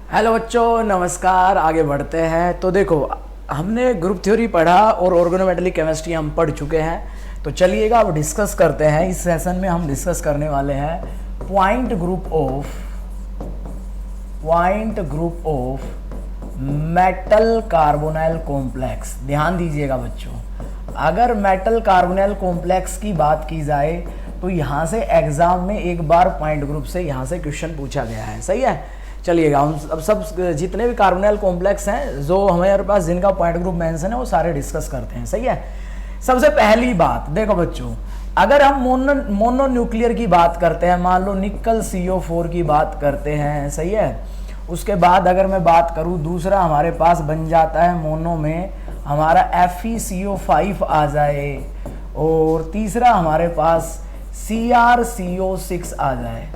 Hello बच्चों, नमस्कार। आगे बढ़ते हैं। तो देखो, हमने ग्रुप थ्योरी पढ़ा और ऑर्गेनोमेटेलिक केमिस्ट्री हम पढ़ चुके हैं। तो चलिएगा अब डिस्कस करते हैं। इस सेशन में हम डिस्कस करने वाले हैं point group of metal carbonyl complex. ध्यान दीजिएगा बच्चों, अगर मेटल कार्बोनाइल कॉम्प्लेक्स की बात की जाए तो यहाँ से एग्जाम में एक बार पॉइंट ग्रुप से यहाँ से क्वेश्चन पूछा गया है। सही है। चलिएगा, हम अब सब जितने भी कार्बोनाइल कॉम्प्लेक्स हैं जो हमारे पास जिनका पॉइंट ग्रुप मेंशन है वो सारे डिस्कस करते हैं। सही है। सबसे पहली बात देखो बच्चों, अगर हम मोनो न्यूक्लियर की बात करते हैं, मान लो निकल CO4 की बात करते हैं। सही है। उसके बाद अगर मैं बात करूं, दूसरा हमारे पास बन जाता है मोनो में हमारा FeCO5 आ जाए, और तीसरा हमारे पास CrCO6 आ जाए।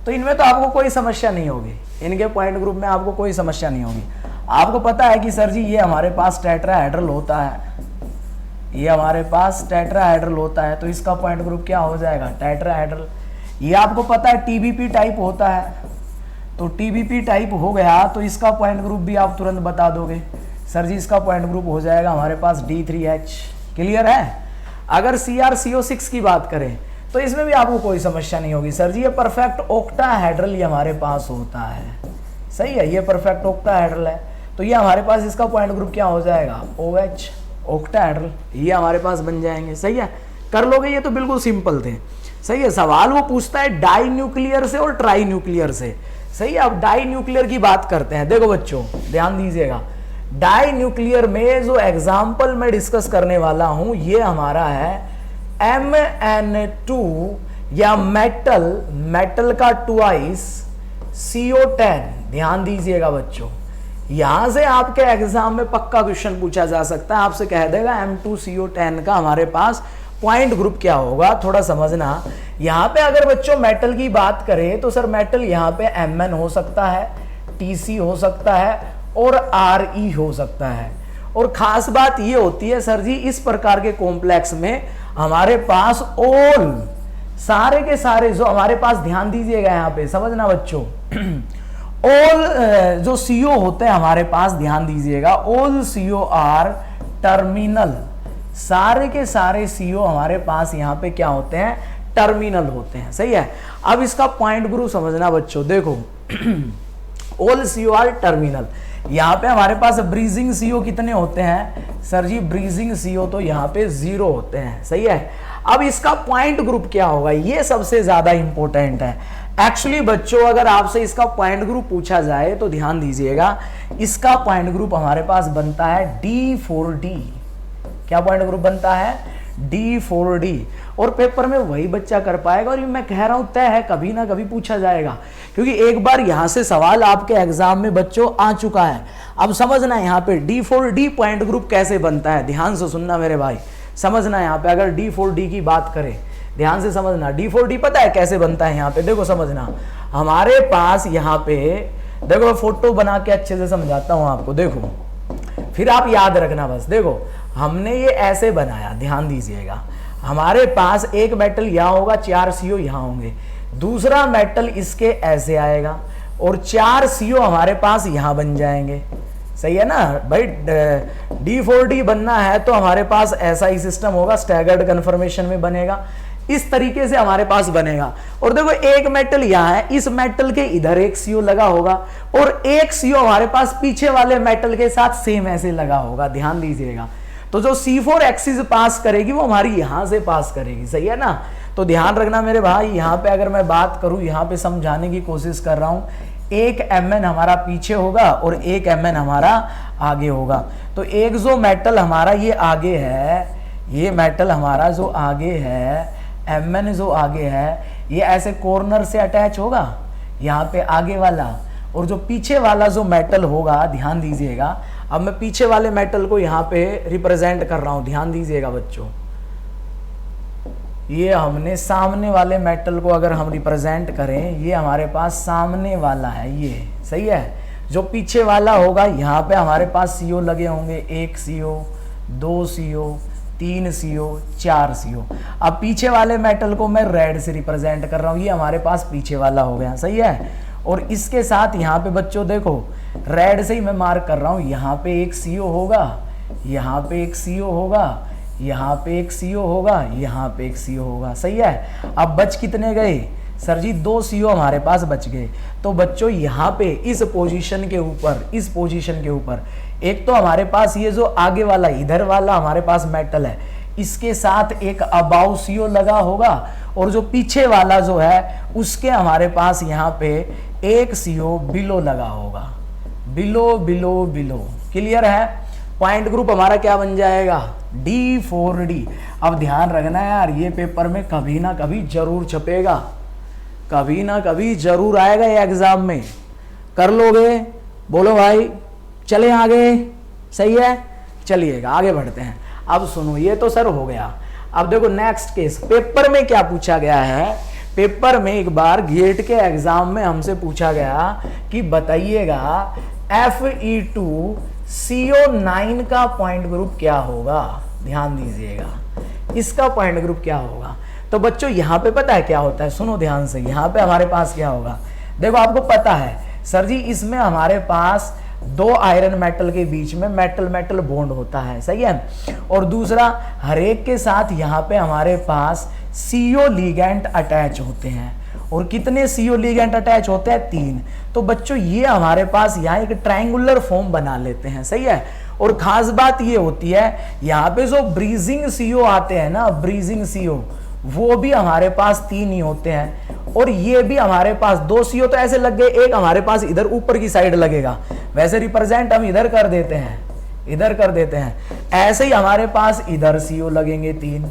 तो इनमें तो आपको कोई समस्या नहीं होगी, इनके पॉइंट ग्रुप में आपको कोई समस्या नहीं होगी। आपको पता है कि सर जी ये हमारे पास टेट्राहेड्रल होता है, ये हमारे पास टेट्राहेड्रल होता है, तो इसका पॉइंट ग्रुप क्या हो जाएगा? टेट्राहेड्रल। ये आपको पता है TBP टाइप होता है, तो TBP टाइप हो गया तो इसका पॉइंट ग्रुप भी आप तुरंत बता दोगे। सर जी इसका पॉइंट ग्रुप हो जाएगा हमारे पास D3H। क्लियर है। अगर CrCO6 की बात करें तो इसमें भी आपको कोई समस्या नहीं होगी। सर जी ये परफेक्ट ऑक्टाहेड्रल ये हमारे पास होता है। सही है, ये परफेक्ट ऑक्टाहेड्रल है, तो ये हमारे पास इसका पॉइंट ग्रुप क्या हो जाएगा? OH, octahedral. ये हमारे पास बन जाएंगे। सही है, कर लोगे। ये तो बिल्कुल सिंपल थे। सही है। सवाल वो पूछता है डाई न्यूक्लियर से और ट्राई न्यूक्लियर से। सही है। अब डाई न्यूक्लियर की बात करते हैं। देखो बच्चों ध्यान दीजिएगा, डाई न्यूक्लियर में जो एग्जाम्पल मैं डिस्कस करने वाला हूं ये हमारा है MN2 या मेटल का ट्वाइस CO10। ध्यान दीजिएगा बच्चों, यहां से आपके एग्जाम में पक्का क्वेश्चन पूछा जा सकता है। आपसे कह देगा M2CO10 का हमारे पास पॉइंट ग्रुप क्या होगा। थोड़ा समझना, यहां पे अगर बच्चों मेटल की बात करें तो सर मेटल यहां पे Mn हो सकता है, TC हो सकता है और Re हो सकता है। और खास बात ये होती है सर जी इस प्रकार के कॉम्प्लेक्स में हमारे पास ऑल सारे के सारे जो हमारे पास, ध्यान दीजिएगा यहां पे समझना बच्चों, ऑल जो CO होते हैं हमारे पास, ध्यान दीजिएगा, ऑल CO आर टर्मिनल। सारे के सारे CO हमारे पास यहां पे क्या होते हैं? टर्मिनल होते हैं। सही है। अब इसका पॉइंट ग्रुप समझना बच्चों, देखो ऑल CO आर टर्मिनल। यहाँ पे हमारे पास ब्रीजिंग CO कितने होते हैं? सर जी ब्रीजिंग CO तो यहाँ पे 0 होते हैं। सही है। अब इसका पॉइंट ग्रुप क्या होगा, ये सबसे ज्यादा इंपॉर्टेंट है। एक्चुअली बच्चों अगर आपसे इसका पॉइंट ग्रुप पूछा जाए तो ध्यान दीजिएगा, इसका पॉइंट ग्रुप हमारे पास बनता है D4D। क्या पॉइंट ग्रुप बनता है? D4D। और पेपर में वही बच्चा कर पाएगा, और मैं कह रहा हूं तय है कभी ना कभी पूछा जाएगा, क्योंकि एक बार यहां से सवाल आपके एग्जाम में बच्चों आ चुका है। अब समझना यहां पे D4D पॉइंट ग्रुप कैसे बनता है, ध्यान से सुनना मेरे भाई। समझना यहां पे अगर D4D की बात करें, ध्यान से समझना। D4D पता है कैसे बनता है? यहां पे देखो समझना, हमारे पास यहां पे देखो, मैं फोटो बना के अच्छे से समझाता हूं आपको, देखो फिर आप याद रखना। बस देखो हमने ये ऐसे बनाया, ध्यान दीजिएगा, हमारे पास एक मेटल यहां होगा, 4 CO यहां होंगे, दूसरा मेटल इसके ऐसे आएगा, और 4 CO हमारे पास यहां बन जाएंगे। सही है ना भाई। D4D बनना है तो हमारे पास ऐसा ही सिस्टम होगा, स्टैगर्ड कन्फर्मेशन में बनेगा, इस तरीके से हमारे पास बनेगा। और देखो एक मेटल यहां है, इस मेटल के इधर एक CO लगा होगा, और एक CO हमारे पास पीछे वाले मेटल के साथ सेम ऐसे लगा होगा। ध्यान दीजिएगा, तो जो C4 एक्सिस पास करेगी वो हमारी यहां से पास करेगी। सही है ना। तो ध्यान रखना मेरे भाई, यहां पे अगर मैं बात करूं, यहां पे समझाने की कोशिश कर रहा हूं, एक Mn हमारा पीछे होगा और एक Mn हमारा आगे होगा। तो एक जो मेटल हमारा ये आगे है, ये मेटल हमारा जो आगे है, Mn जो आगे है, ये ऐसे कॉर्नर से अटैच होगा यहाँ पे आगे वाला, और जो पीछे वाला जो मेटल होगा, ध्यान दीजिएगा, अब मैं पीछे वाले मेटल को यहाँ पे रिप्रेजेंट कर रहा हूं, ध्यान दीजिएगा बच्चों। ये हमने सामने वाले मेटल को अगर हम रिप्रेजेंट करें, ये हमारे पास सामने वाला है ये। सही है। जो पीछे वाला होगा यहाँ पे हमारे पास CO लगे होंगे, 1 CO, 2 CO, 3 CO, 4 CO। अब पीछे वाले मेटल को मैं रेड से रिप्रेजेंट कर रहा हूँ, ये हमारे पास पीछे वाला हो गया। सही है। और इसके साथ यहाँ पे बच्चों देखो रेड से ही मैं मार्क कर रहा हूं, यहाँ पे एक CO होगा, यहाँ पे एक CO होगा, यहाँ पे एक CO होगा, यहाँ पे एक CO होगा। सही है। अब बच कितने गए सर जी? 2 CO हमारे पास बच गए। तो बच्चों यहाँ पे इस पोजीशन के ऊपर एक तो हमारे पास ये जो आगे वाला इधर वाला हमारे पास मेटल है, इसके साथ एक अबाउ CO लगा होगा, और जो पीछे वाला जो है उसके हमारे पास यहाँ पे एक CO बिलो लगा होगा। बिलो क्लियर है। पॉइंट ग्रुप हमारा क्या बन जाएगा? D4D। अब ध्यान रखना है यार, ये पेपर में कभी ना कभी जरूर छपेगा, कभी ना कभी जरूर आएगा ये एग्जाम में। कर लोगे? बोलो भाई, चले आगे। सही है, चलिएगा आगे बढ़ते हैं। अब सुनो, ये तो सर हो गया। अब देखो नेक्स्ट केस, पेपर में क्या पूछा गया है। पेपर में एक बार गेट के एग्जाम में हमसे पूछा गया कि बताइएगा Fe2CO9 का पॉइंट ग्रुप क्या होगा। ध्यान दीजिएगा, इसका पॉइंट ग्रुप क्या होगा। तो बच्चों यहाँ पे पता है क्या होता है, सुनो ध्यान से। यहाँ पे हमारे पास क्या होगा, देखो आपको पता है सर जी, इसमें हमारे पास 2 आयरन मेटल के बीच में मेटल मेटल बॉन्ड होता है। सही है। और दूसरा, हर एक के साथ यहाँ पे हमारे पास CO लिगेंड अटैच होते हैं। और कितने CO लिगेंड अटैच होते हैं? 3। तो बच्चों ये हमारे पास यहाँ एक ट्रायंगुलर फॉर्म बना लेते हैं। सही है। और खास बात ये होती है, यहाँ पे जो ब्रीजिंग CO आते हैं ना, ब्रीजिंग CO, वो भी हमारे पास 3 ही होते हैं। और ये भी हमारे पास 2 CO तो ऐसे लग गए, एक हमारे पास इधर ऊपर की साइड लगेगा, वैसे रिप्रेजेंट हम इधर कर देते हैं, ऐसे ही हमारे पास इधर CO लगेंगे 3।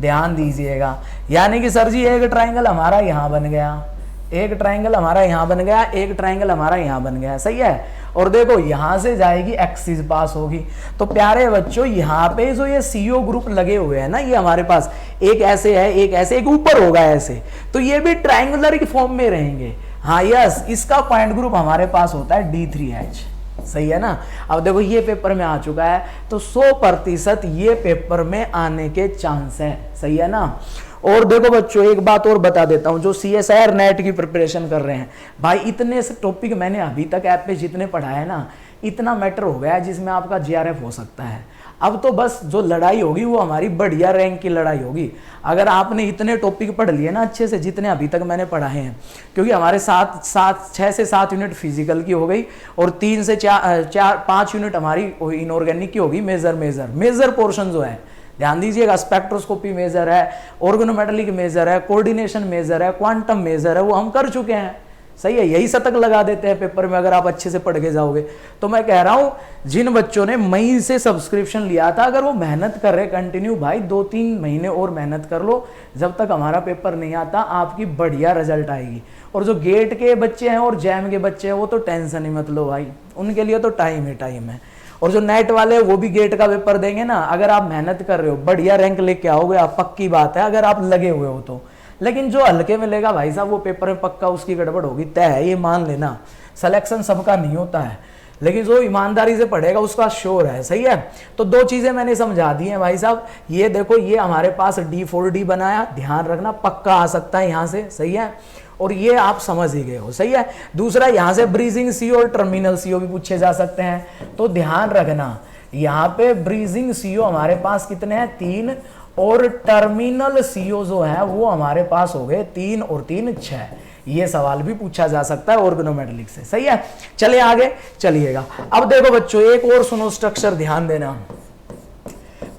ध्यान दीजिएगा, यानी कि सर जी एक ट्राइंगल हमारा यहाँ बन गया, एक ट्राइंगल हमारा यहाँ बन गया, एक ट्राइंगल हमारा यहाँ बन गया। सही है। और देखो यहाँ से जाएगी एक्सिस पास होगी। तो प्यारे बच्चों, यहाँ पे जो ये CO ग्रुप लगे हुए हैं ना, ये हमारे पास एक ऐसे है, एक ऐसे, एक ऊपर होगा ऐसे, तो ये भी ट्राइंगुलर की फॉर्म में रहेंगे। हाँ यस, इसका पॉइंट ग्रुप हमारे पास होता है D3H। सही है ना। अब देखो ये पेपर में आ चुका है, तो 100% ये पेपर में आने के चांस है। सही है ना। और देखो बच्चों, एक बात और बता देता हूं, जो CSIR नेट की प्रिपरेशन कर रहे हैं भाई, इतने से टॉपिक मैंने अभी तक ऐप पे जितने पढ़ाए हैं ना, इतना मैटर हो गया है जिसमें आपका GRF हो सकता है। अब तो बस जो लड़ाई होगी वो हमारी बढ़िया रैंक की लड़ाई होगी। अगर आपने इतने टॉपिक पढ़ लिए ना अच्छे से, जितने अभी तक मैंने पढ़ाए हैं, क्योंकि हमारे 6 से 7 यूनिट फिजिकल की हो गई, और 3 से 5 यूनिट हमारी इनऑर्गेनिक की होगी। मेजर पोर्शन जो है, ध्यान दीजिएगा, स्पेक्ट्रोस्कोपी मेजर है, ऑर्गेनोमेटेलिक मेजर है, कोऑर्डिनेशन मेजर है, क्वांटम मेजर है, वो हम कर चुके हैं। सही है। यही शतक लगा देते हैं पेपर में अगर आप अच्छे से पढ़ के जाओगे। तो मैं कह रहा हूं, जिन बच्चों ने मई से सब्सक्रिप्शन लिया था, अगर वो मेहनत कर रहे कंटिन्यू, भाई 2-3 महीने और मेहनत कर लो, जब तक हमारा पेपर नहीं आता आपकी बढ़िया रिजल्ट आएगी। और जो गेट के बच्चे हैं और जैम के बच्चे हैं, वो तो टेंशन ही मत लो भाई, उनके लिए तो टाइम है। और जो नेट वाले वो भी गेट का पेपर देंगे ना, अगर आप मेहनत कर रहे हो, बढ़िया रैंक लेके आओगे आप, पक्की बात है, अगर आप लगे हुए हो तो। लेकिन जो हल्के में लेगा भाई साहब, वो पेपर में पक्का उसकी गड़बड़ होगी, तय है, ये मान लेना। सिलेक्शन सबका नहीं होता है, लेकिन जो ईमानदारी से पढ़ेगा उसका श्योर है। सही है। तो 2 चीजें मैंने समझा दी हैं भाई साहब। ये देखो, ये हमारे पास D4D बनाया, ध्यान रखना, पक्का आ सकता है यहाँ से। सही है। और ये आप समझ ही गए हो। सही है। दूसरा, यहाँ से ब्रीजिंग CO और टर्मिनल CO भी पूछे जा सकते हैं, तो ध्यान रखना, यहाँ पे ब्रीजिंग CO हमारे पास कितने हैं? 3, और टर्मिनल CO जो है वो हमारे पास हो गए 3 और 3 6। ये सवाल भी पूछा जा सकता है ऑर्गेनोमेटेलिक से। सही है। चलिए आगे चलिएगा। अब देखो बच्चों, एक और सुनो स्ट्रक्चर, ध्यान देना।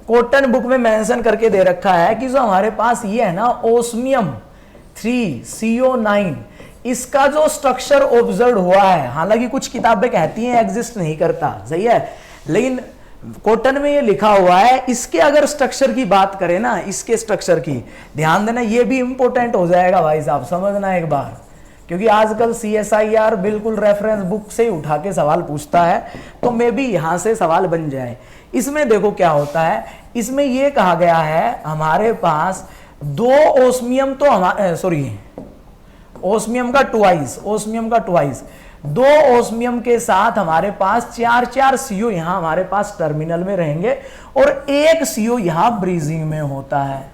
कॉटन बुक में मेंशन करके दे रखा है कि जो हमारे पास ये है ना, ओस्मियम 3CO9, इसका जो स्ट्रक्चर ऑब्जर्व हुआ है, हालांकि कुछ किताबें कहती हैं एग्जिस्ट नहीं करता। सही है। लेकिन कॉटन में ये लिखा हुआ है, इसके अगर स्ट्रक्चर की बात करें ना, इसके स्ट्रक्चर की, ध्यान देना, ये भी इंपॉर्टेंट हो जाएगा भाई साहब, समझना एक बार, क्योंकि आजकल CSIR बिल्कुल रेफरेंस बुक से ही उठा के सवाल पूछता है, तो मे भी यहां से सवाल बन जाए। इसमें देखो क्या होता है, इसमें ये कहा गया है हमारे पास 2 ओस्मियम, तो ओस्मियम का ट्वाइस, 2 ओस्मियम के साथ हमारे पास 4 CO यहां हमारे पास टर्मिनल में रहेंगे, और 1 CO यहां ब्रीजिंग में होता है।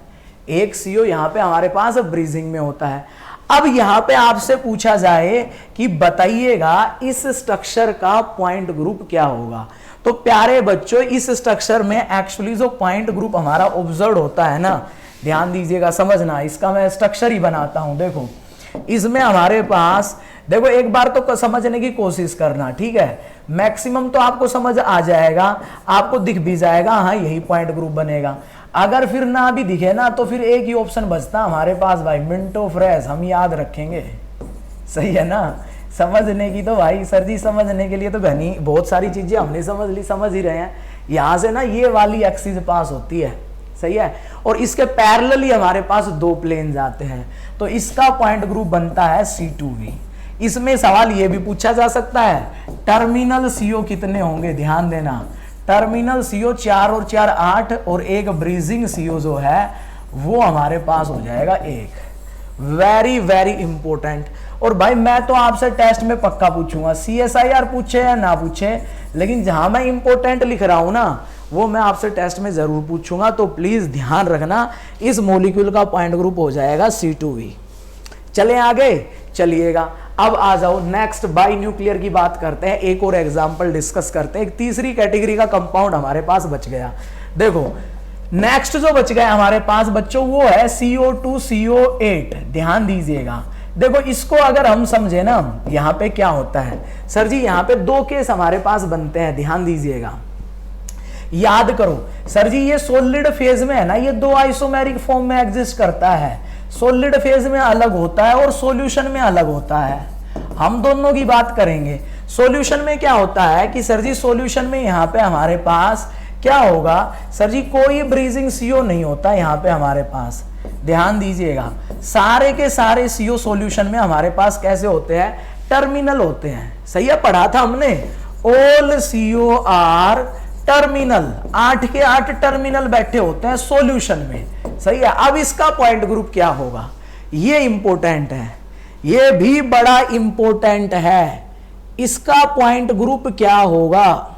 1 CO यहां पे हमारे पास ब्रीजिंग में होता है। अब यहां पे आपसे पूछा जाए कि बताइएगा इस स्ट्रक्चर का पॉइंट ग्रुप क्या होगा, तो प्यारे बच्चों इस स्ट्रक्चर में एक्चुअली जो पॉइंट ग्रुप हमारा ऑब्जर्व होता है ना, ध्यान दीजिएगा, समझना, इसका मैं स्ट्रक्चर ही बनाता हूं। देखो इसमें हमारे पास, देखो एक बार तो समझने की कोशिश करना, ठीक है, मैक्सिमम तो आपको समझ आ जाएगा, आपको दिख भी जाएगा, हाँ यही पॉइंट ग्रुप बनेगा। अगर फिर ना भी दिखे ना तो फिर एक ही ऑप्शन बचता हमारे पास भाई, मिंटो फ्रेश, हम याद रखेंगे, सही है ना। समझने की तो भाई सर जी, समझने के लिए तो घनी बहुत सारी चीजें हमने समझ ली, समझ ही रहे हैं। यहां से ना ये वाली एक्सिस पास होती है, सही है, और इसके पैरेलल ही हमारे पास दो प्लेन जाते हैं, तो इसका पॉइंट ग्रुप बनता है C2V। इसमें सवाल ये भी पूछा जा सकता है टर्मिनल CO कितने होंगे, ध्यान देना, टर्मिनल CO 4 और 4 8, और एक ब्रीजिंग CO जो है वो हमारे पास हो जाएगा 1। Very very important. और भाई मैं तो आपसे टेस्ट में पक्का पूछूंगा, CSIR पूछे या ना पूछे, लेकिन जहां मैं इंपॉर्टेंट लिख रहा हूं ना वो मैं आपसे टेस्ट में जरूर पूछूंगा, तो प्लीज ध्यान रखना, इस मॉलिक्यूल का पॉइंट ग्रुप हो जाएगा C2V। चले आगे, चलिएगा अब आ जाओ नेक्स्ट बाई न्यूक्लियर की बात करते हैं, एक और एग्जांपल डिस्कस करते हैं। एक तीसरी कैटेगरी का कंपाउंड हमारे पास बच गया। देखो नेक्स्ट जो बच गया हमारे पास बच्चों वो है CO2CO8। ध्यान दीजिएगा, देखो इसको अगर हम समझे ना, यहां पे क्या होता है सर जी, यहां पे दो केस हमारे पास बनते हैं, ध्यान दीजिएगा, याद करो सर जी, ये सॉलिड फेज में है ना, ये दो आइसोमेरिक फॉर्म में एग्जिस्ट करता है, सॉलिड फेज में अलग होता है और सॉल्यूशन में अलग होता है। हम दोनों की बात करेंगे। सॉल्यूशन में क्या होता है कि सर जी सॉल्यूशन में यहां पे हमारे पास क्या होगा सर जी, कोई ब्रीजिंग CO नहीं होता यहां पे हमारे पास, ध्यान दीजिएगा, सारे के सारे CO सॉल्यूशन में हमारे पास कैसे होते हैं, टर्मिनल होते हैं, सही है, पढ़ा था हमने, ऑल CO आर टर्मिनल, 8 के 8 टर्मिनल बैठे होते हैं सॉल्यूशन में, सही है। अब इसका पॉइंट ग्रुप क्या होगा, ये इंपॉर्टेंट है, ये भी बड़ा इंपॉर्टेंट है, इसका पॉइंट ग्रुप क्या होगा,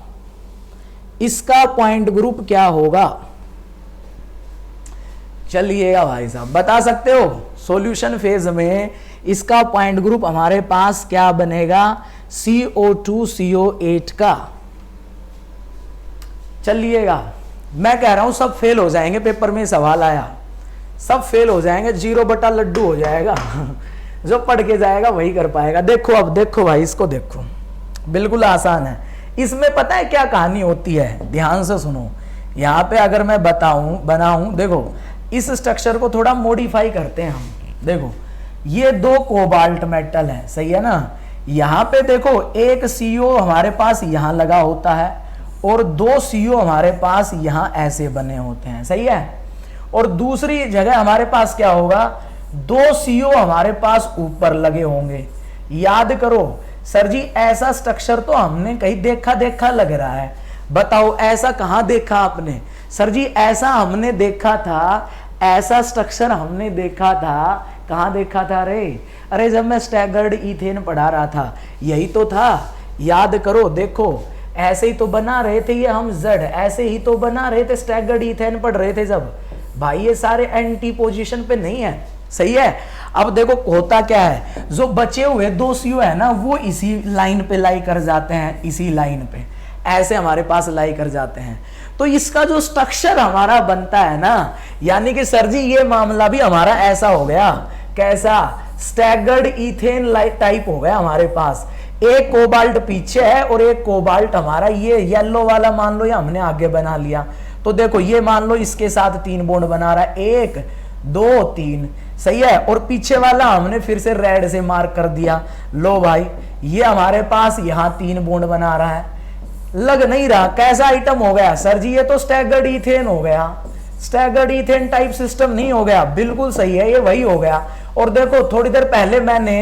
इसका पॉइंट ग्रुप क्या होगा, चलिएगा भाई साहब बता सकते हो, सॉल्यूशन फेज में इसका पॉइंट ग्रुप हमारे पास क्या बनेगा, CO2CO8 का। चलिएगा, मैं कह रहा हूं सब फेल हो जाएंगे, पेपर में सवाल आया सब फेल हो जाएंगे, 0 बटा लड्डू हो जाएगा जो पढ़ के जाएगा वही कर पाएगा। देखो अब देखो भाई, इसको देखो, बिल्कुल आसान है। इसमें पता है क्या कहानी होती है, ध्यान से सुनो, यहां पे अगर मैं बनाऊं, देखो इस स्ट्रक्चर को थोड़ा मॉडिफाई करते हैं हम। देखो ये दो कोबाल्ट मेटल है, सही है ना, यहां पे देखो एक CO हमारे पास यहां लगा होता है और दो CO हमारे पास यहां ऐसे बने होते हैं, सही है, और दूसरी जगह हमारे पास क्या होगा, दो CO हमारे पास ऊपर लगे होंगे। याद करो सर जी, ऐसा स्ट्रक्चर तो हमने कहीं देखा लग रहा है, बताओ ऐसा कहां देखा आपने, सर जी ऐसा हमने देखा था, ऐसा स्ट्रक्चर हमने देखा था, कहां देखा था रे, अरे जब मैं स्टैगर्ड ईथेन पढ़ा रहा था यही तो था, याद करो, देखो ऐसे ही तो बना रहे थे ये हम Z, ऐसे ही तो बना रहे थे, स्टैगर्ड ईथेन पढ़ रहे थे जब, भाई ये सारे एंटी पोजीशन पे नहीं है, सही है। अब देखो होता क्या है, जो बचे हुए दो CO है ना वो इसी लाइन पे लाई कर जाते हैं, इसी लाइन पे ऐसे हमारे पास लाई कर जाते हैं, तो इसका जो स्ट्रक्चर हमारा बनता है ना, यानी कि सर जी ये मामला भी हमारा ऐसा हो गया, कैसा, स्टैगर्ड ईथेन टाइप हो गया हमारे पास, एक कोबाल्ट पीछे है और एक कोबाल्ट हमारा ये येलो वाला मान लो या हमने आगे बना लिया, तो देखो ये मान लो इसके साथ 3 बॉन्ड बना रहा है, 1 2 3, सही है, और पीछे वाला हमने फिर से रेड से मार्क कर दिया, लो भाई ये हमारे पास यहां 3 बॉन्ड बना रहा है, लग नहीं रहा कैसा आइटम हो गया सर जी, ये तो स्टैगर्ड ईथेन हो गया, स्टैगर्ड ईथेन टाइप सिस्टम नहीं हो गया, बिल्कुल सही है, ये वही हो गया। और देखो थोड़ी देर पहले मैंने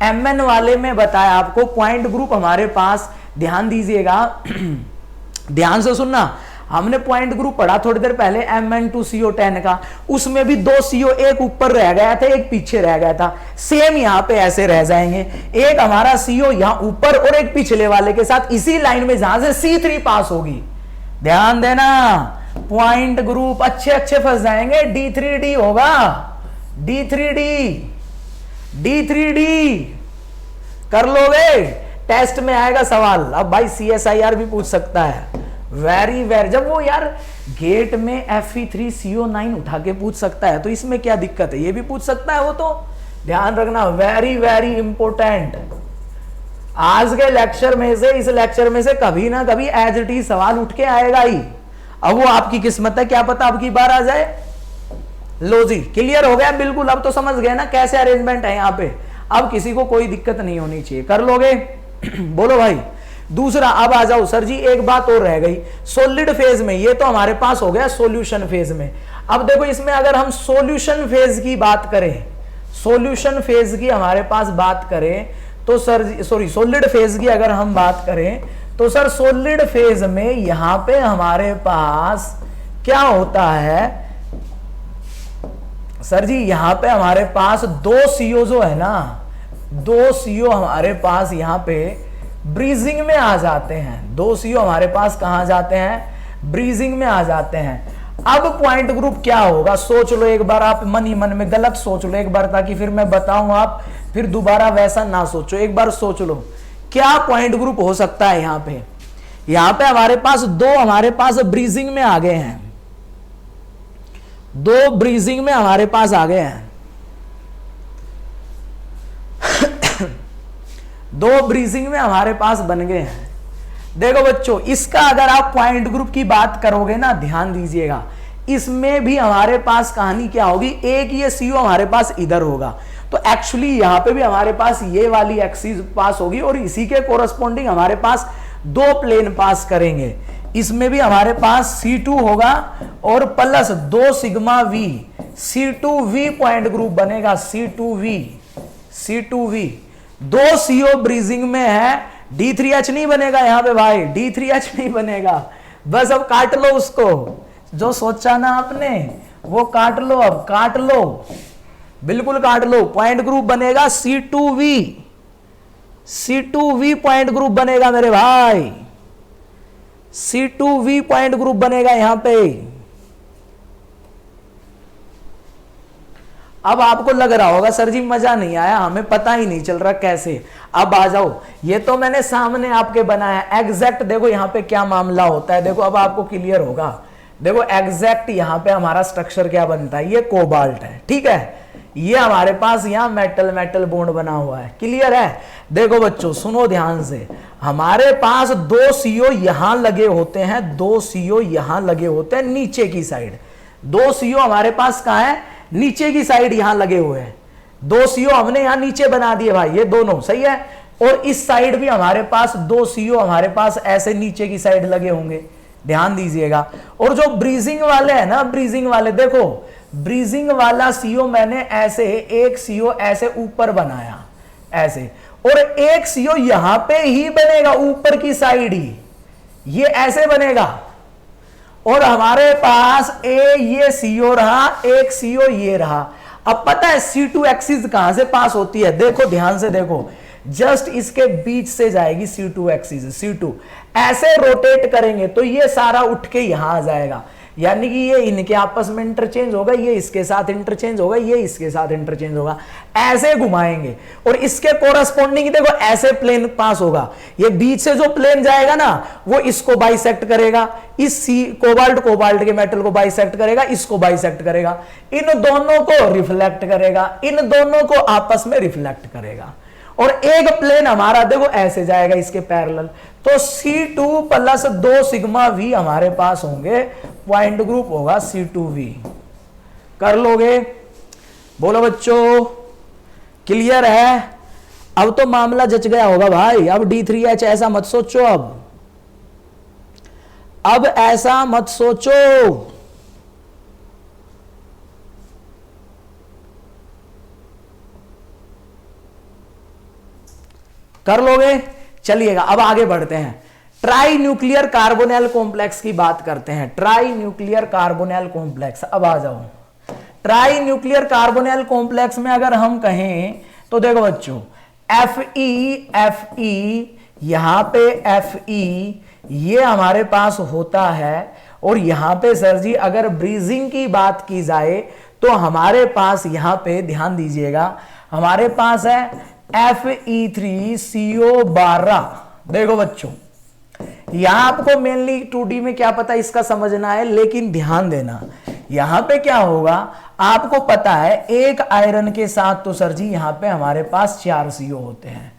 MN वाले में बताया आपको पॉइंट ग्रुप हमारे पास, ध्यान दीजिएगा ध्यान से सुनना, हमने पॉइंट ग्रुप पढ़ा थोड़ी देर पहले Mn2CO10 का, उसमें भी 2 CO, एक ऊपर रह गया था एक पीछे रह गया था, सेम यहां पे ऐसे रह जाएंगे, एक हमारा CO यहां ऊपर और एक पिछले वाले के साथ इसी लाइन में जहां से C3 पास होगी, ध्यान देना, पॉइंट ग्रुप अच्छे फंस जाएंगे, D3D होगा, D3D D3D कर लोगे, टेस्ट में आएगा सवाल। अब भाई CSIR भी पूछ सकता है, वेरी वेरी, जब वो यार गेट में Fe3CO9 उठा के पूछ सकता है तो इसमें क्या दिक्कत है, ये भी पूछ सकता है वो तो, ध्यान रखना, वेरी वेरी इंपॉर्टेंट। आज के लेक्चर में से, इस लेक्चर में से कभी ना कभी एज इट इज सवाल उठ के आएगा ही। अब वो आपकी किस्मत है, क्या पता अब की बार आ जाए। लो जी, क्लियर हो गया बिल्कुल, अब तो समझ गए ना कैसे अरेंजमेंट है यहाँ पे, अब किसी को कोई दिक्कत नहीं होनी चाहिए। कर लोगे बोलो भाई। दूसरा, अब आ जाओ सर जी, एक बात और रह गई, सॉलिड फेज में, ये तो हमारे पास हो गया सॉल्यूशन फेज में। अब देखो इसमें अगर हम सॉल्यूशन फेज की बात करें, सॉल्यूशन फेज की हमारे पास बात करें तो सर, सॉरी सॉलिड फेज की अगर हम बात करें तो सर सॉलिड फेज में यहां पे हमारे पास क्या होता है सर जी, यहां पे हमारे पास दो CO जो है ना, दो CO हमारे पास यहां पे ब्रीजिंग में आ जाते हैं, दो CO हमारे पास कहां जाते हैं, ब्रीजिंग में आ जाते हैं। अब पॉइंट ग्रुप क्या होगा, सोच लो एक बार, आप मन ही मन में गलत सोच लो एक बार, ताकि फिर मैं बताऊं आप फिर दोबारा वैसा ना सोचो, एक बार सोच लो क्या पॉइंट ग्रुप हो सकता है। यहां पे हमारे पास दो, हमारे पास ब्रीजिंग में आ गए हैं, दो ब्रीजिंग में हमारे पास आ गए हैं दो ब्रीजिंग में हमारे पास बन गए हैं। देखो बच्चों, इसका अगर आप पॉइंट ग्रुप की बात करोगे ना, ध्यान दीजिएगा, इसमें भी हमारे पास कहानी क्या होगी, एक ये CO हमारे पास इधर होगा, तो एक्चुअली यहां पे भी हमारे पास ये वाली एक्सिस पास होगी और इसी के कोरस्पॉन्डिंग हमारे पास दो प्लेन पास करेंगे। इसमें भी हमारे पास C2 होगा और plus 2 sigma V, C2V point group बनेगा, C2V। दो CO ब्रीजिंग में है, D3H नहीं बनेगा यहां पे भाई, D3H नहीं बनेगा। बस अब काट लो उसको, जो सोचा ना आपने वो काट लो, अब काट लो, बिल्कुल काट लो। पॉइंट ग्रुप बनेगा C2V पॉइंट ग्रुप बनेगा मेरे भाई, C2V पॉइंट ग्रुप बनेगा यहां पे। अब आपको लग रहा होगा सर जी मजा नहीं आया, हमें पता ही नहीं चल रहा कैसे। अब आ जाओ, ये तो मैंने सामने आपके बनाया एग्जैक्ट, देखो यहां पे क्या मामला होता है, देखो अब आपको क्लियर होगा। देखो एग्जैक्ट यहां पे हमारा स्ट्रक्चर क्या बनता है, ये कोबाल्ट है, ठीक है, ये हमारे पास यहां मेटल मेटल बॉन्ड बना हुआ है, क्लियर है। देखो बच्चों सुनो ध्यान से, हमारे पास दो CO यहां लगे होते हैं, दो CO यहां लगे होते हैं नीचे की साइड, दो CO हमारे पास कहां है, नीचे की साइड यहां लगे हुए हैं, दो CO हमने यहां नीचे बना दिए भाई, ये दोनों सही है। और इस साइड भी हमारे पास दो CO हमारे पास ऐसे नीचे की साइड लगे होंगे, ध्यान दीजिएगा। और जो ब्रीजिंग वाले हैं ना, ब्रीजिंग वाले, देखो ब्रीजिंग वाला CO मैंने ऐसे, एक CO ऐसे ऊपर बनाया ऐसे, और एक CO यहां पे ही बनेगा ऊपर की साइड ही, ये ऐसे बनेगा। और हमारे पास ये CO रहा, एक CO ये रहा। अब पता है C2 एक्सिस कहां से पास होती है, देखो ध्यान से देखो, जस्ट इसके बीच से जाएगी C2 एक्सिस, C2 ऐसे रोटेट करेंगे तो ये सारा उठ के यहां आ जाएगा, यानी कि ये इनके आपस में इंटरचेंज होगा, ये इसके साथ इंटरचेंज होगा, ये इसके साथ इंटरचेंज होगा, ऐसे घुमाएंगे। और इसके कोरस्पॉन्डिंग देखो ऐसे प्लेन पास होगा, ये बीच से जो प्लेन जाएगा ना वो इसको बाइसेक्ट करेगा, इस कोबाल्ट के मेटल को बाइसेक्ट करेगा, इसको बाइसेक्ट करेगा, इन दोनों को रिफ्लेक्ट करेगा, इन दोनों को आपस में रिफ्लेक्ट करेगा। और एक प्लेन हमारा देखो ऐसे जाएगा इसके पैरेलल, तो C2 प्लस 2 सिग्मा V हमारे पास होंगे, पॉइंट ग्रुप होगा C2V। कर लोगे, बोलो बच्चों क्लियर है। अब तो मामला जच गया होगा भाई, अब D3H ऐसा मत सोचो, अब ऐसा मत सोचो। कर लोगे, चलिएगा अब आगे बढ़ते हैं। ट्राई न्यूक्लियर कार्बोनेल कॉम्प्लेक्स की बात करते हैं, ट्राई न्यूक्लियर कार्बोनेल कॉम्प्लेक्स। अब आ जाओ, ट्राई न्यूक्लियर कार्बोनेल कॉम्प्लेक्स में अगर हम कहें तो देखो बच्चों, Fe यहां पे Fe ये हमारे पास होता है, और यहां पे सर जी अगर ब्रीजिंग की बात की जाए तो हमारे पास यहां पे ध्यान दीजिएगा, हमारे पास है Fe3CO12। देखो बच्चों, यहां आपको मेनली 2D में क्या पता इसका समझना है, लेकिन ध्यान देना यहां पे क्या होगा, आपको पता है एक आयरन के साथ तो सर जी यहां पे हमारे पास 4 CO होते हैं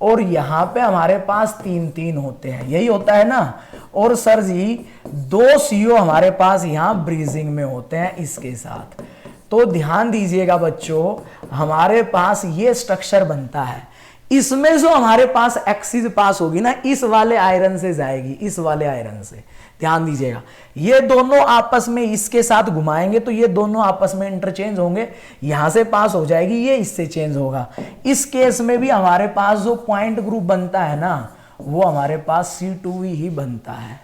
और यहां पे हमारे पास 3 होते हैं, यही होता है ना। और सर जी 2 CO हमारे पास यहां ब्रीजिंग में होते हैं इसके साथ। तो ध्यान दीजिएगा बच्चों, हमारे पास ये स्ट्रक्चर बनता है। इसमें जो हमारे पास एक्सिस पास होगी ना, इस वाले आयरन से जाएगी, इस वाले आयरन से। ध्यान दीजिएगा, ये दोनों आपस में इसके साथ घुमाएंगे तो ये दोनों आपस में इंटरचेंज होंगे, यहां से पास हो जाएगी, ये इससे चेंज होगा। इस केस में भी हमारे पास जो पॉइंट ग्रुप बनता है ना, वो हमारे पास C2V ही बनता है।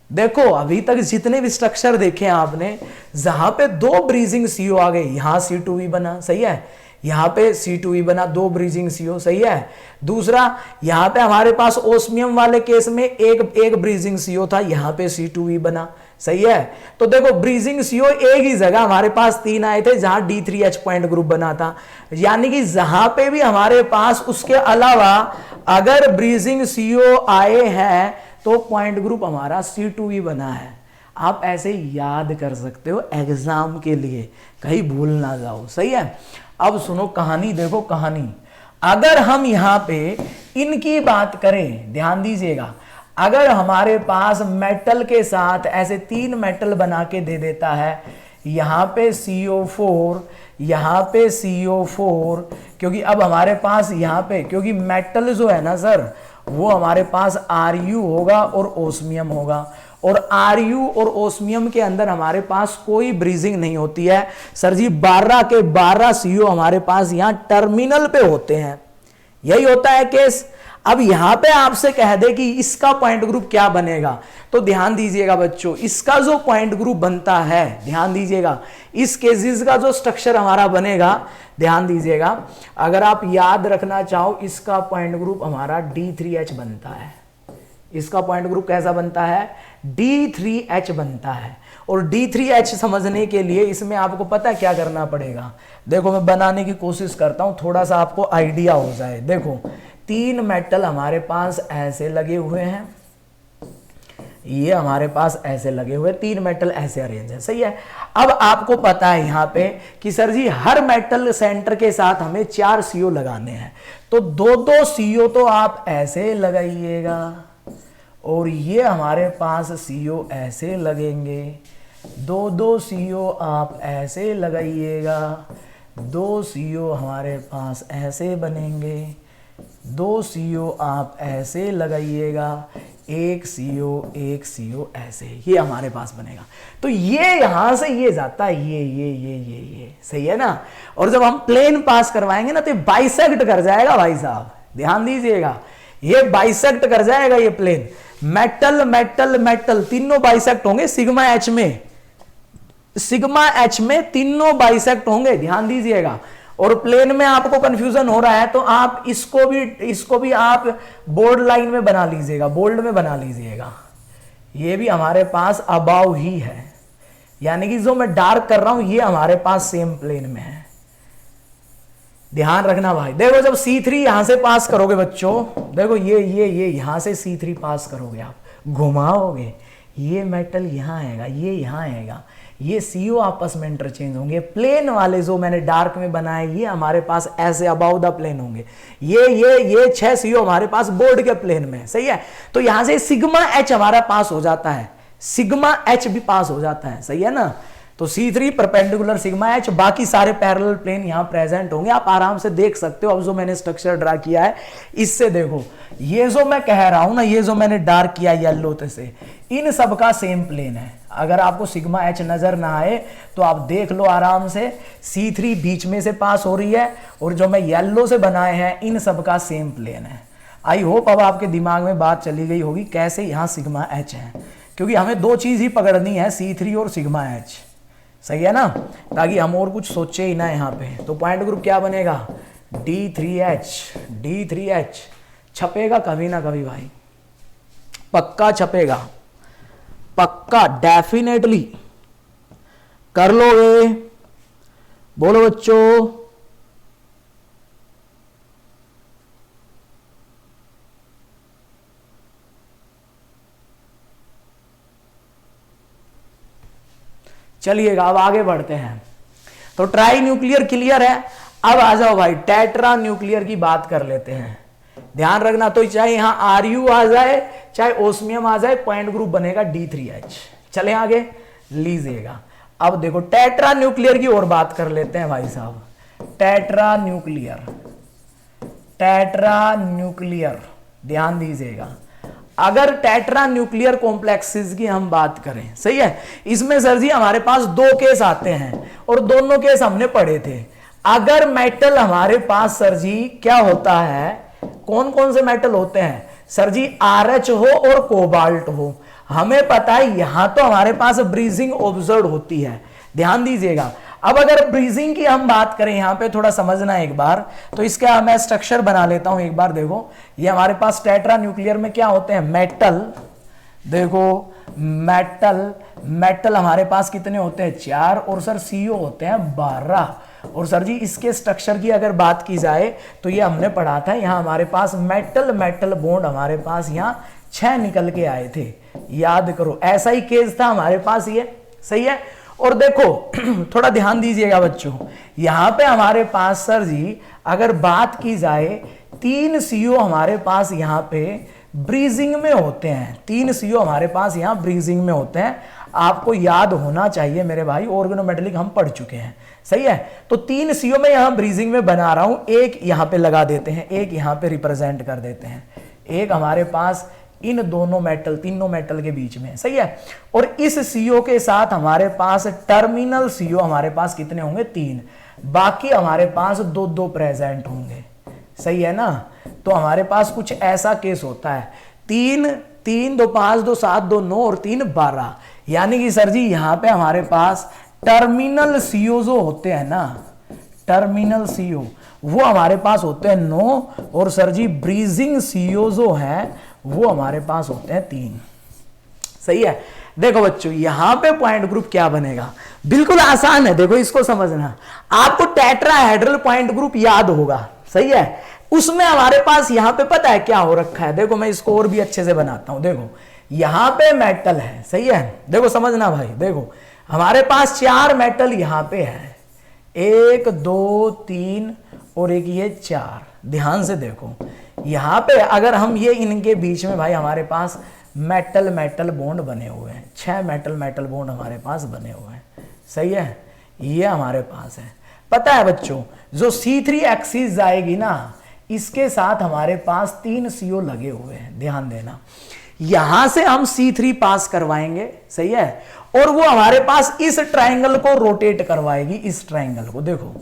देखो अभी तक जितने भी स्ट्रक्चर देखे आपने, जहां पे 2 ब्रीजिंग CO आ गए, यहां C2V बना, सही है, यहां पे C2V बना, 2 ब्रीजिंग CO, सही है। दूसरा यहां पे हमारे पास ओस्मियम वाले केस में एक ब्रीजिंग CO था, यहां पे C2V बना, सही है। तो देखो ब्रीजिंग CO एक ही जगह हमारे पास 3 आए थे जहां D3H पॉइंट ग्रुप बना था, यानी कि जहां पे भी हमारे पास उसके अलावा अगर ब्रीजिंग CO आए हैं तो पॉइंट ग्रुप हमारा C2V बना है। आप ऐसे याद कर सकते हो एग्जाम के लिए, कहीं भूल ना जाओ, सही है। अब सुनो कहानी, देखो कहानी, अगर हम यहां पे इनकी बात करें, ध्यान दीजिएगा, अगर हमारे पास मेटल के साथ ऐसे 3 मेटल बना के दे देता है, यहां पे CO4, यहां पे CO4, क्योंकि अब हमारे पास यहां पे, क्योंकि मेटल जो है ना सर, वो हमारे पास Ru होगा और ओस्मियम होगा, और Ru और ओस्मियम के अंदर हमारे पास कोई ब्रीजिंग नहीं होती है सर जी। 12 के 12 CO हमारे पास यहां टर्मिनल पे होते हैं, यही होता है केस। अब यहां पे आपसे कह दे कि इसका पॉइंट ग्रुप क्या बनेगा, तो ध्यान दीजिएगा बच्चों, इसका जो पॉइंट ग्रुप बनता है, ध्यान दीजिएगा, इस केसेस का जो स्ट्रक्चर हमारा बनेगा, ध्यान दीजिएगा, अगर आप याद रखना चाहो, इसका पॉइंट ग्रुप हमारा D3H बनता है। इसका पॉइंट ग्रुप कैसा बनता है, D3H बनता है। और D3H समझने के लिए इसमें आपको पता क्या करना पड़ेगा, देखो मैं बनाने की कोशिश करता हूं, थोड़ा सा आपको आइडिया हो जाए। देखो 3 मेटल हमारे पास ऐसे लगे हुए हैं, ये हमारे पास ऐसे लगे हुए, 3 मेटल ऐसे अरेंज है, सही है। अब आपको पता है यहां पे कि सर जी हर मेटल सेंटर के साथ हमें 4 CO लगाने हैं, तो 2-2 CO तो आप ऐसे लगाइएगा, और ये हमारे पास CO ऐसे लगेंगे, 2-2 CO आप ऐसे लगाइएगा, 2 CO हमारे पास ऐसे बनेंगे, 2 CO आप ऐसे लगाइएगा, 1 CO ऐसे, ये हमारे पास बनेगा। तो ये यहां से ये जाता है, ये सही है ना। और जब हम प्लेन पास करवाएंगे ना तो बाइसेक्ट कर जाएगा भाई साहब, ध्यान दीजिएगा, ये बाइसेक्ट कर जाएगा ये प्लेन, मेटल मेटल मेटल तीनों बाइसेक्ट होंगे, सिग्मा एच में तीनों बाइसेक्ट होंगे, ध्यान दीजिएगा। और प्लेन में आपको कंफ्यूजन हो रहा है तो आप इसको भी आप बोल्ड लाइन में बना लीजिएगा, बोल्ड में बना लीजिएगा, ये भी हमारे पास अबाव ही है, यानी कि जो मैं डार्क कर रहा हूं ये हमारे पास सेम प्लेन में है, ध्यान रखना भाई। देखो जब C3 यहां से पास करोगे बच्चों, देखो ये यहां से C3 पास करोगे, आप घुमाओगे, ये मेटल यहां आएगा, ये यहां आएगा, ये CO आपस में इंटरचेंज होंगे। प्लेन वाले जो मैंने डार्क में बनाए ये हमारे पास ऐसे अबाउ द प्लेन होंगे, ये 6 CO हमारे पास बोर्ड के प्लेन में, सही है। तो यहां से सिग्मा H हमारा पास हो जाता है, सिग्मा H भी पास हो जाता है, सही है ना। तो C3 परपेंडिकुलर सिग्मा H, बाकी सारे पैरेलल प्लेन यहां प्रेजेंट होंगे, आप आराम से देख सकते हो। अब जो मैंने स्ट्रक्चर ड्रा किया है इससे देखो, ये जो मैं कह रहा हूं ना, ये जो मैंने डार्क किया येलो से, इन सब का सेम प्लेन है। अगर आपको सिग्मा H नजर ना आए तो आप देख लो आराम से, C3 बीच में से पास हो रही है, और जो मैं येलो से बनाए हैं इन सब का सेम प्लेन है। आई होप अब आपके दिमाग में बात चली गई होगी कैसे यहां सिग्मा H है, क्योंकि हमें 2 चीज ही पकड़नी है, C3 और सिग्मा H, सही है ना, ताकि हम और कुछ सोचे ही ना यहाँ पे। तो पॉइंट ग्रुप क्या बनेगा, D3H छपेगा कभी ना कभी भाई, पक्का छपेगा, पक्का, डेफिनेटली कर लोगे, बोलो बच्चों। चलिएगा अब आगे बढ़ते हैं। तो ट्राई न्यूक्लियर क्लियर है। अब आ जाओ भाई टेट्रा न्यूक्लियर की बात कर लेते हैं। ध्यान रखना, तो चाहे यहां आरयू आ जाए चाहे ओस्मियम आ जाए, पॉइंट ग्रुप बनेगा D3H। चले आगे लीजिएगा। अब देखो टेट्रा न्यूक्लियर की और बात कर लेते हैं भाई साहब। टेट्रा न्यूक्लियर, टेट्रा न्यूक्लियर ध्यान दीजिएगा। अगर टेट्रा न्यूक्लियर कॉम्प्लेक्सेस की हम बात करें, सही है, इसमें सर जी हमारे पास दो केस आते हैं और दोनों केस हमने पढ़े थे। अगर मेटल हमारे पास सर जी क्या होता है, कौन कौन से मेटल होते हैं सर जी, RH हो और कोबाल्ट हो। हमें पता है यहां तो हमारे पास ब्रीजिंग ऑब्जर्व होती है, ध्यान दीजिएगा। अब अगर ब्रीजिंग की हम बात करें, यहां पे थोड़ा समझना एक बार, तो इसका मैं स्ट्रक्चर बना लेता हूं एक बार। देखो ये हमारे पास टेट्रा न्यूक्लियर में क्या होते हैं, मेटल। देखो मेटल हमारे पास कितने होते हैं, 4, और सर CO होते हैं 12। और सर जी इसके स्ट्रक्चर की अगर बात की जाए तो ये हमने पढ़ा था, यहां हमारे पास मेटल बॉन्ड हमारे पास यहां 6 निकल के आए थे, याद करो। ऐसा ही केस था हमारे पास ये, सही है। और देखो थोड़ा ध्यान दीजिएगा बच्चों, यहां पे हमारे पास सर जी अगर बात की जाए 3 CO हमारे पास यहां पे ब्रीजिंग में होते हैं, 3 CO हमारे पास यहां ब्रीजिंग में होते हैं। आपको याद होना चाहिए मेरे भाई, ऑर्गेनोमेटेलिक हम पढ़ चुके हैं, सही है। तो 3 CO में यहां ब्रीजिंग में बना रहा हूं, एक यहां पे लगा देते हैं, एक यहां पे रिप्रेजेंट कर देते हैं, एक हमारे पास इन दोनों मेटल, तीनों मेटल के बीच में, सही है। और इस CO के साथ हमारे पास टर्मिनल CO हमारे पास कितने होंगे, 3, बाकी हमारे पास 2 प्रेजेंट होंगे, सही है ना। तो हमारे पास कुछ ऐसा केस होता है, 3 2 5 2 7 2 9 और 3 12, यानी कि सर जी यहां पे हमारे पास टर्मिनल CO जो होते हैं ना, टर्मिनल CO वो हमारे पास होते हैं 9, और सर जी ब्रीजिंग CO जो है वो हमारे पास होते हैं 3, सही है। देखो बच्चों यहां पे पॉइंट ग्रुप क्या बनेगा, बिल्कुल आसान है, देखो इसको समझना। आपको टेट्राहेड्रल पॉइंट ग्रुप याद होगा, सही है। उसमें हमारे पास यहां पे पता है क्या हो रखा है, देखो मैं इसको और भी अच्छे से बनाता हूं। देखो यहां पे मेटल है, सही है, देखो समझना भाई। देखो हमारे पास 4 मेटल यहां पे है, 1 2 3 और एक ये 4। ध्यान से देखो यहां पे अगर हम ये इनके बीच में भाई हमारे पास मेटल बॉन्ड बने हुए हैं, 6 मेटल बॉन्ड हमारे पास बने हुए हैं, सही है। ये हमारे पास है, पता है बच्चों, जो C3 एक्सिस जाएगी ना, इसके साथ हमारे पास 3 CO लगे हुए हैं, ध्यान देना। यहां से हम C3 पास करवाएंगे, सही है, और वो हमारे पास इस ट्राइंगल को रोटेट करवाएगी, इस ट्राइंगल को, देखो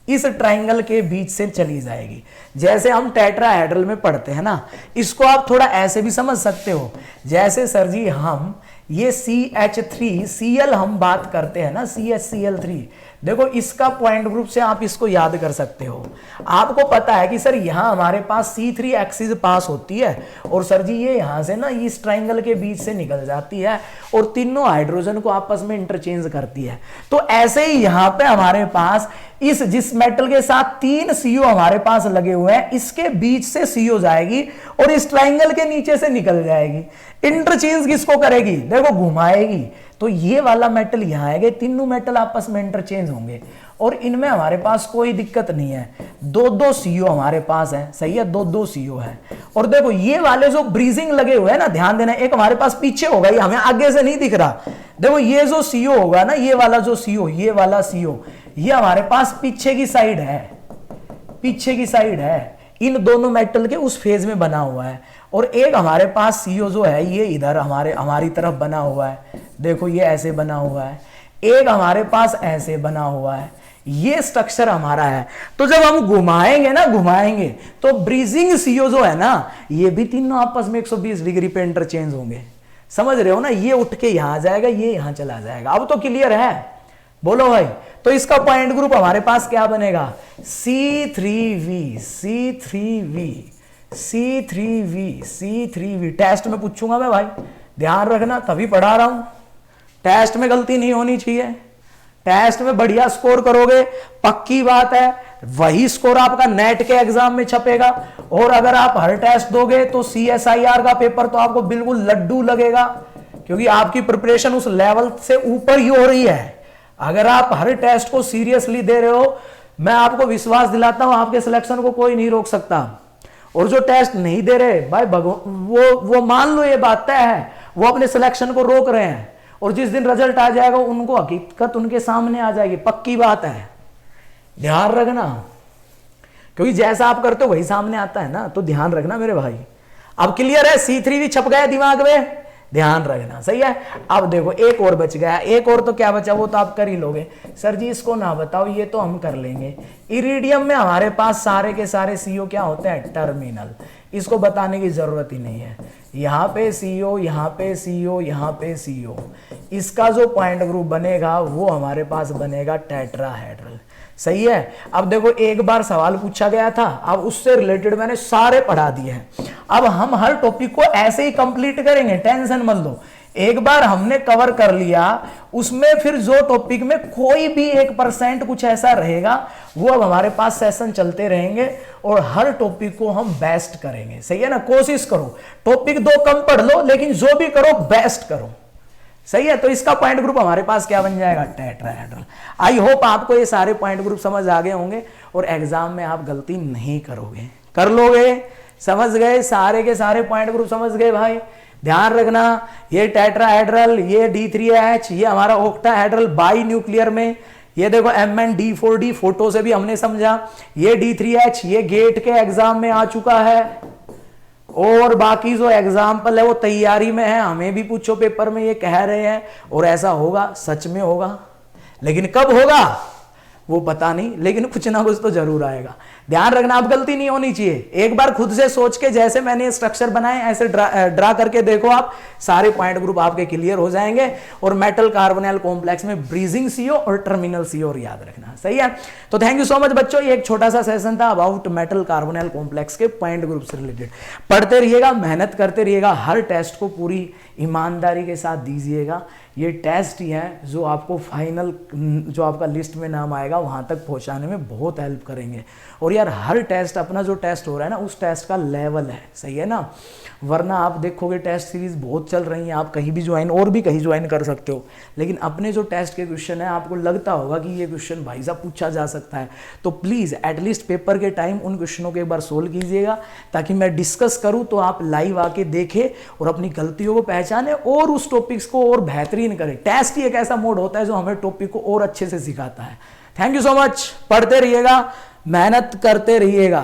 इस ट्राइंगल के बीच से चली जाएगी। जैसे हम टेट्राहेड्रल में पढ़ते हैं ना, इसको आप थोड़ा ऐसे भी समझ सकते हो, जैसे सर जी हम ये CH3Cl हम बात करते हैं ना, CHCl3, देखो इसका पॉइंट ग्रुप से आप इसको याद कर सकते हो। आपको पता है कि सर यहां हमारे पास C3 एक्सिस पास होती है, और सर जी ये यहां से ना इस ट्राइंगल के बीच से निकल जाती है और तीनों हाइड्रोजन को आपस में इंटरचेंज करती है। तो ऐसे ही यहां पे हमारे पास इस जिस मेटल के साथ 3 CO हमारे पास लगे हुए हैं, इसके बीच से CO जाएगी और इस ट्राइंगल के नीचे से निकल जाएगी। इंटरचेंज किसको करेगी, देखो घुमाएगी। तो ये वाला मेटल यहां आएगा, तीनों मेटल आपस में इंटरचेंज होंगे और इनमें हमारे पास कोई दिक्कत नहीं है। 2 CO हमारे पास है, सही है, 2 CO है। और देखो ये वाले जो ब्रीजिंग लगे हुए हैं ना, ध्यान देना, एक हमारे पास पीछे होगा, ये हमें आगे से नहीं दिख रहा। देखो ये जो CO होगा ना, ये वाला जो CO, ये वाला CO, ये हमारे पास पीछे की साइड है, पीछे की साइड है, इन दोनों मेटल के उस फेज में बना हुआ है। और एक हमारे पास CO जो है ये इधर हमारी तरफ बना हुआ है, देखो ये ऐसे बना हुआ है, एक हमारे पास ऐसे बना हुआ है, ये स्ट्रक्चर हमारा है। तो जब हम घुमाएंगे ना, घुमाएंगे तो ब्रीजिंग CO जो है ना, ये भी तीनों आपस में 120 डिग्री पे इंटरचेंज होंगे, समझ रहे हो ना। ये उठ के यहां जाएगा, ये यहां चला जाएगा। अब तो क्लियर है, बोलो भाई। तो इसका पॉइंट ग्रुप हमारे पास क्या बनेगा, C3V। टेस्ट में पूछूंगा मैं भाई, ध्यान रखना, तभी पढ़ा रहा हूं, टेस्ट में गलती नहीं होनी चाहिए। टेस्ट में बढ़िया स्कोर करोगे, पक्की बात है वही स्कोर आपका नेट के एग्जाम में छपेगा। और अगर आप हर टेस्ट दोगे तो CSIR का पेपर तो आपको बिल्कुल लड्डू लगेगा, क्योंकि आपकी प्रिपरेशन उस लेवल से ऊपर ही हो रही है। अगर आप हर टेस्ट को सीरियसली दे रहे हो, मैं आपको विश्वास दिलाता हूं आपके सिलेक्शन को कोई नहीं रोक सकता। और जो टेस्ट नहीं दे रहे भाई वो मान लो ये बात तय है, वो अपने सिलेक्शन को रोक रहे हैं, और जिस दिन रिजल्ट आ जाएगा उनको हकीकत उनके सामने आ जाएगी, पक्की बात है, ध्यान रखना। क्योंकि जैसा आप करते हो वही सामने आता है ना, तो ध्यान रखना मेरे भाई। अब क्लियर है, C3 भी छप गया दिमाग में, ध्यान रखना, सही है। अब देखो एक और बच गया, एक और तो क्या बचा, वो तो आप कर ही लोगे। सर जी इसको ना बताओ, ये तो हम कर लेंगे। इरिडियम में हमारे पास सारे के सारे CO क्या होते हैं, टर्मिनल, इसको बताने की जरूरत ही नहीं है। यहाँ पे CO, यहाँ पे CO, यहाँ पे CO, इसका जो पॉइंट ग्रुप बनेगा वो हमारे पास बनेगा टेट्राहेड्रल, सही है। अब देखो एक बार सवाल पूछा गया था, अब उससे रिलेटेड मैंने सारे पढ़ा दिए हैं। अब हम हर टॉपिक को ऐसे ही कंप्लीट करेंगे, टेंशन मत लो। एक बार हमने कवर कर लिया, उसमें फिर जो टॉपिक में कोई भी 1% कुछ ऐसा रहेगा, वो अब हमारे पास सेशन चलते रहेंगे और हर टॉपिक को हम बेस्ट करेंगे, सही है ना। कोशिश करो, टॉपिक 2 कम पढ़ लो, लेकिन जो भी करो बेस्ट करो, सही है। तो इसका पॉइंट ग्रुप हमारे पास क्या बन जाएगा, टेट्राहेड्रल। आई होप आपको ये सारे पॉइंट ग्रुप समझ आ गए होंगे और एग्जाम में आप गलती नहीं करोगे, कर लोगे, समझ गए, सारे के सारे पॉइंट ग्रुप समझ गए भाई। ध्यान रखना, ये टेट्राहेड्रल, ये D3H, ये हमारा ऑक्टाहेड्रल बाई न्यूक्लियर में, ये देखो MnD4D, फोटो से भी हमने समझा, ये D3H, ये गेट के एग्जाम में आ चुका है। और बाकी जो एग्जाम्पल है वो तैयारी में है, हमें भी पूछो पेपर में, ये कह रहे हैं और ऐसा होगा, सच में होगा, लेकिन कब होगा वो पता नहीं, लेकिन कुछ ना कुछ तो जरूर आएगा। ध्यान रखना, आप गलती नहीं होनी चाहिए। एक बार खुद से सोच के, जैसे मैंने स्ट्रक्चर बनाए ऐसे ड्रा करके देखो, आप सारे पॉइंट ग्रुप आपके क्लियर हो जाएंगे। और मेटल कार्बोनाइल कॉम्प्लेक्स में ब्रीजिंग CO और टर्मिनल CO याद रखना, सही है। तो थैंक यू सो मच बच्चों, ये एक छोटा सा सेशन था अबाउट मेटल कार्बोनाइल कॉम्प्लेक्स के पॉइंट ग्रुप से रिलेटेड। पढ़ते रहिएगा, मेहनत करते रहिएगा, हर टेस्ट को पूरी ईमानदारी के साथ दीजिएगा। ये टेस्ट ही है जो आपको फाइनल, जो आपका लिस्ट में नाम आएगा वहाँ तक पहुँचाने में बहुत हेल्प करेंगे। और यार हर टेस्ट, अपना जो टेस्ट हो रहा है ना, उस टेस्ट का लेवल है, सही है ना। वरना आप देखोगे टेस्ट सीरीज बहुत चल रही हैं, आप कहीं भी ज्वाइन, और भी कहीं ज्वाइन कर सकते हो, लेकिन अपने जो टेस्ट के क्वेश्चन है आपको लगता होगा कि ये क्वेश्चन भाई साहब पूछा जा सकता है, तो प्लीज़ एटलीस्ट पेपर के टाइम उन क्वेश्चनों को एक बार सोल्व कीजिएगा, ताकि मैं डिस्कस करूँ तो आप लाइव आके देखें और अपनी गलतियों को पहचाने और उस टॉपिक्स को और बेहतरीन करें। टेस्ट ही एक ऐसा मोड होता है जो हमें टॉपिक को और अच्छे से सिखाता है। थैंक यू सो मच, पढ़ते रहिएगा, मेहनत करते रहिएगा।